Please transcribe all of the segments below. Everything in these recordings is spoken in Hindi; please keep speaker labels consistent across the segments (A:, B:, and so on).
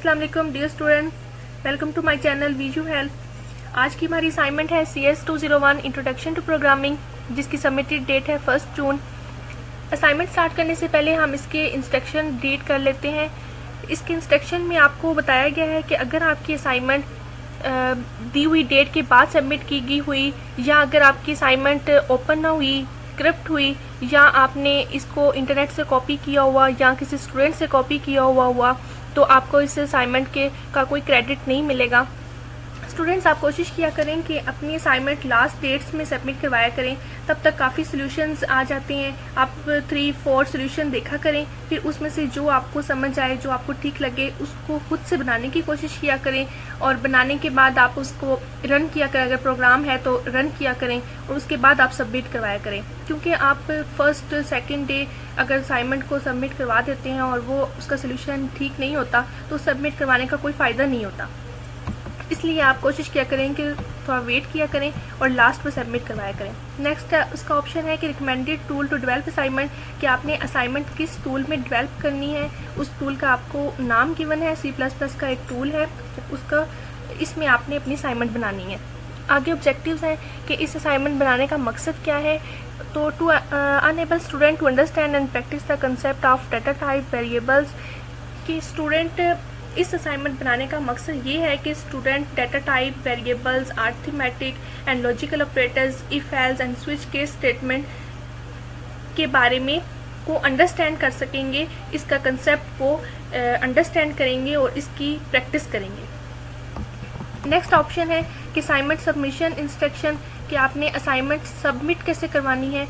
A: अस्सलाम वालेकुम dear student, welcome to my channel VU help. आज की हमारी असाइनमेंट है CS 201 इंट्रोडक्शन टू प्रोग्रामिंग, जिसकी सबमिटेड डेट है 1 जून। असाइनमेंट स्टार्ट करने से पहले हम इसके इंस्ट्रक्शन रीड कर लेते हैं। इसके इंस्ट्रक्शन में आपको बताया गया है कि अगर आपकी असाइनमेंट दी हुई डेट के बाद सबमिट की गई हुई, या अगर आपकी असाइनमेंट ओपन ना हुई, स्क्रिप्ट हुई, या आपने इसको इंटरनेट से कॉपी किया हुआ या किसी स्टूडेंट से कॉपी किया हुआ तो आपको इस असाइनमेंट का कोई क्रेडिट नहीं मिलेगा। स्टूडेंट्स, आप कोशिश किया करें कि अपनी असाइनमेंट लास्ट डेट्स में सबमिट करवाया करें, तब तक काफ़ी सॉल्यूशंस आ जाते हैं। आप 3-4 सॉल्यूशन देखा करें, फिर उसमें से जो आपको समझ आए, जो आपको ठीक लगे, उसको खुद से बनाने की कोशिश किया करें, और बनाने के बाद आप उसको रन किया करें। अगर प्रोग्राम है तो रन किया करें और उसके बाद आप सबमिट करवाया करें, क्योंकि आप फर्स्ट सेकेंड डे अगर असाइनमेंट को सबमिट करवा देते हैं और वो उसका सोल्यूशन ठीक नहीं होता तो सबमिट करवाने का कोई फ़ायदा नहीं होता। इसलिए आप कोशिश किया करें कि थोड़ा वेट किया करें और लास्ट में सबमिट करवाया करें। नेक्स्ट उसका ऑप्शन है कि recommended tool to develop assignment, कि आपने असाइनमेंट किस टूल में डेवलप करनी है। उस टूल का आपको नाम गिवन है, C++ का एक टूल है, उसका इसमें आपने अपनी असाइनमेंट बनानी है। आगे ऑब्जेक्टिव्स हैं कि इस असाइनमेंट बनाने का मकसद क्या है। तो to enable student to understand and practice the concept of data type variables, कि स्टूडेंट इस असाइनमेंट बनाने का मकसद ये है कि student data type variables, arithmetic and logical operators, if else and switch case statement के बारे में को अंडरस्टैंड कर सकेंगे, इसका कंसेप्ट को अंडरस्टैंड करेंगे और इसकी प्रैक्टिस करेंगे। नेक्स्ट ऑप्शन है कि असाइनमेंट सबमिशन इंस्ट्रक्शन, कि आपने असाइनमेंट सबमिट कैसे करवानी है।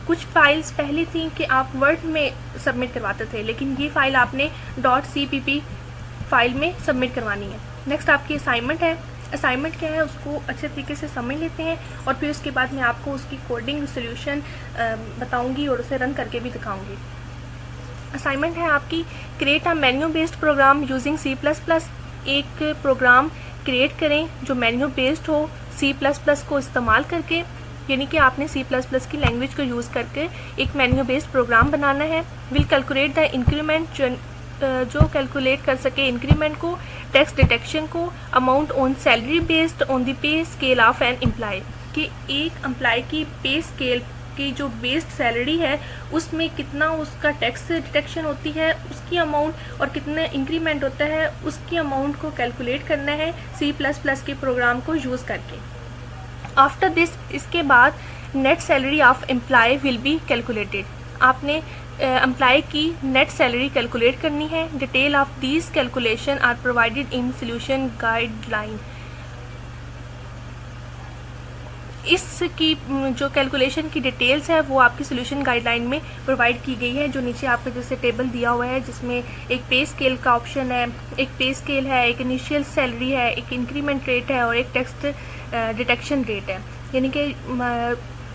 A: कुछ फाइल्स पहले थी कि आप वर्ड में सबमिट करवाते थे, लेकिन ये फाइल आपने .cpp फाइल में सबमिट करवानी है। नेक्स्ट आपकी असाइनमेंट है। असाइनमेंट क्या है उसको अच्छे तरीके से समझ लेते हैं, और फिर उसके बाद मैं आपको उसकी कोडिंग सोल्यूशन बताऊंगी और उसे रन करके भी दिखाऊंगी। असाइनमेंट है आपकी create a menu based program using C++। एक प्रोग्राम क्रिएट करें जो मेन्यू बेस्ड हो C++ को इस्तेमाल करके, यानी कि आपने C++ की लैंग्वेज को यूज़ करके एक मेन्यू बेस्ड प्रोग्राम बनाना है। विल कैलकुलेट द इंक्रीमेंट, जो कैलकुलेट कर सके इंक्रीमेंट को, टैक्स डिटेक्शन को, amount on salary based on the pay scale of an employ, कि एक एम्प्लॉय की पे स्केल की जो बेस्ड सैलरी है उसमें कितना उसका टैक्स डिटेक्शन होती है, उसकी अमाउंट, और कितना इंक्रीमेंट होता है उसकी अमाउंट को कैलकुलेट करना है C++ के प्रोग्राम को यूज़ करके। आफ्टर दिस, इसके बाद net salary of employ will be calculated. आपने एम्प्लॉय की नेट सैलरी कैलकुलेट करनी है। Detail of these calculation are provided in solution guideline. इसकी जो कैलकुलेशन की डिटेल्स है वो आपकी सोल्यूशन गाइडलाइन में प्रोवाइड की गई है, जो नीचे आपको जैसे टेबल दिया हुआ है, जिसमें एक पे स्केल का ऑप्शन है, एक पे स्केल है, एक इनिशियल सैलरी है, एक इंक्रीमेंट रेट है और एक टैक्स डिटेक्शन रेट है। यानी कि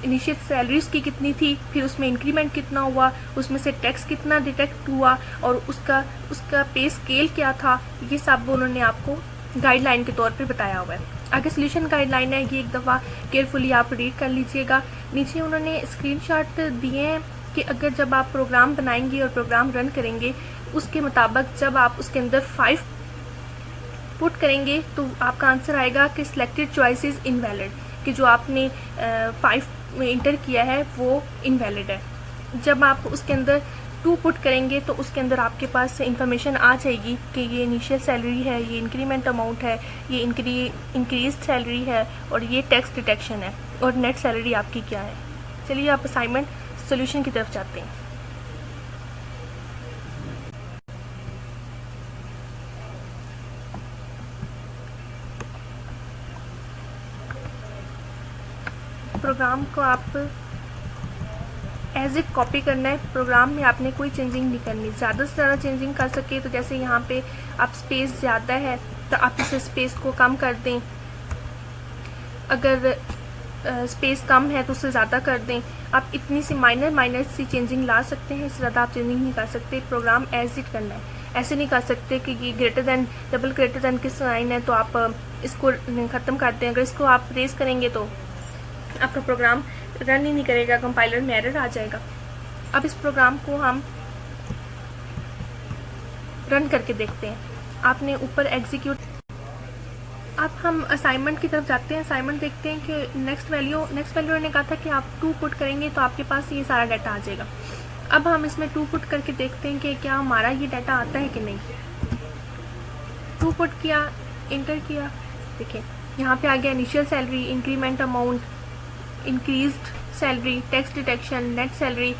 A: इनिशियल सैलरी उसकी कितनी थी, फिर उसमें इंक्रीमेंट कितना हुआ, उसमें से टैक्स कितना डिटेक्ट हुआ, और उसका पे स्केल क्या था, ये सब उन्होंने आपको गाइडलाइन के तौर पर बताया हुआ है। आगे सोल्यूशन गाइडलाइन है, ये एक दफ़ा केयरफुली आप रीड कर लीजिएगा। नीचे उन्होंने स्क्रीनशॉट दिए हैं कि अगर जब आप प्रोग्राम बनाएंगे और प्रोग्राम रन करेंगे, उसके मुताबिक जब आप उसके अंदर 5 पुट करेंगे तो आपका आंसर आएगा कि सिलेक्टेड चॉइस इज़ इनवैलिड, कि जो आपने 5 इंटर किया है वो इनवैलिड है। जब आप उसके अंदर 2 पुट करेंगे तो उसके अंदर आपके पास इंफॉर्मेशन आ जाएगी कि ये इनिशियल सैलरी है, ये इंक्रीमेंट अमाउंट है, ये इंक्रीज सैलरी है, और ये टैक्स डिटेक्शन है, और नेट सैलरी आपकी क्या है। चलिए आप असाइनमेंट सोल्यूशन की तरफ जाते हैं। प्रोग्राम को आप एज इट कॉपी करना है। प्रोग्राम में आपने कोई चेंजिंग नहीं करनी। ज़्यादा से ज़्यादा चेंजिंग कर सके तो जैसे यहाँ पे आप स्पेस ज़्यादा है तो आप इस स्पेस को कम कर दें, अगर स्पेस कम है तो उससे ज़्यादा कर दें। आप इतनी सी माइनर सी चेंजिंग ला सकते हैं, इससे ज़्यादा आप चेंजिंग नहीं कर सकते। प्रोग्राम एज इट करना है, ऐसे नहीं कर सकते कि ये greater than, double greater than की साइन है तो आप इसको ख़त्म कर दें। अगर इसको आप रेस करेंगे तो आपका प्रोग्राम रन ही नहीं करेगा, कंपाइलर में एरर आ जाएगा। अब इस प्रोग्राम को हम रन करके देखते हैं। आपने ऊपर एग्जीक्यूट। अब हम असाइनमेंट की तरफ जाते हैं। असाइनमेंट देखते हैं कि नेक्स्ट वैल्यू ने कहा था कि आप 2 पुट करेंगे तो आपके पास ये सारा डाटा आ जाएगा। अब हम इसमें 2 पुट करके देखते हैं कि क्या हमारा ये डाटा आता है कि नहीं। 2 पुट किया, इंटर किया, देखिए यहाँ पे आ गया initial salary, increment amount, increased salary, tax deduction, net salary.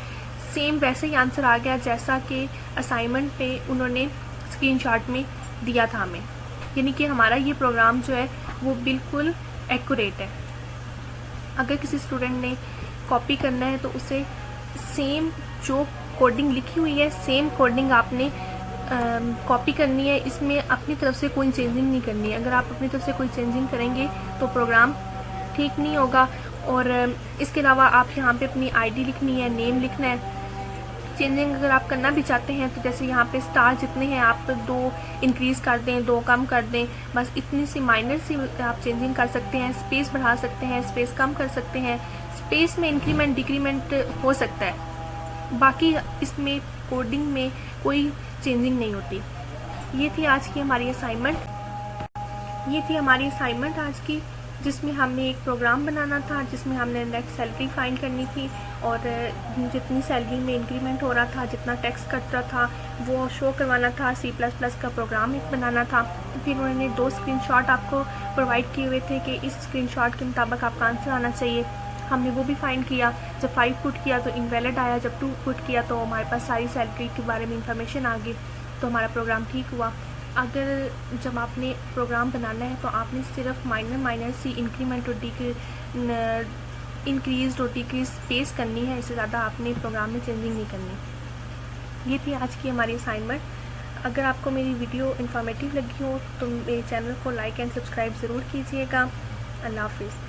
A: Same वैसे ही आंसर आ गया जैसा कि असाइनमेंट पे उन्होंने स्क्रीनशॉट में दिया था हमें, यानी कि हमारा ये प्रोग्राम जो है वो बिल्कुल एक्यूरेट है। अगर किसी स्टूडेंट ने कॉपी करना है तो उसे सेम जो कोडिंग लिखी हुई है सेम कोडिंग आपने कॉपी करनी है। इसमें अपनी तरफ से कोई चेंजिंग नहीं करनी है। अगर आप अपनी तरफ से कोई चेंजिंग करेंगे तो प्रोग्राम ठीक नहीं होगा। और इसके अलावा आप यहाँ पे अपनी आईडी लिखनी है, नेम लिखना है। चेंजिंग अगर आप करना भी चाहते हैं तो जैसे यहाँ पे स्टार जितने हैं आप 2 इंक्रीज़ कर दें, 2 कम कर दें, बस इतनी सी माइनर सी आप चेंजिंग कर सकते हैं। स्पेस बढ़ा सकते हैं, स्पेस कम कर सकते हैं, स्पेस में इंक्रीमेंट डिक्रीमेंट हो सकता है। बाकी इसमें कोडिंग में कोई चेंजिंग नहीं होती। ये थी आज की हमारी असाइनमेंट आज की, जिसमें हमने एक प्रोग्राम बनाना था, जिसमें हमने नेट सैलरी फाइंड करनी थी और जितनी सैलरी में इंक्रीमेंट हो रहा था, जितना टैक्स कट रहा था वो शो करवाना था। C++ का प्रोग्राम एक बनाना था। फिर उन्होंने 2 स्क्रीनशॉट आपको प्रोवाइड किए हुए थे कि इस स्क्रीनशॉट के मुताबिक आपका आंसर आना चाहिए। हमने वो भी फाइंड किया। जब 5 पुट किया तो इनवैलिड आया, जब 2 पुट किया तो हमारे पास सारी सैलरी के बारे में इंफॉर्मेशन आ गई, तो हमारा प्रोग्राम ठीक हुआ। अगर जब आपने प्रोग्राम बनाना है तो आपने सिर्फ माइनर सी इंक्रीमेंट और इंक्रीज और डिक्रीज स्पेस करनी है, इससे ज़्यादा आपने प्रोग्राम में चेंजिंग नहीं करनी। ये थी आज की हमारी असाइनमेंट। अगर आपको मेरी वीडियो इन्फॉर्मेटिव लगी हो तो मेरे चैनल को लाइक एंड सब्सक्राइब ज़रूर कीजिएगा। अल्लाह हाफिज़।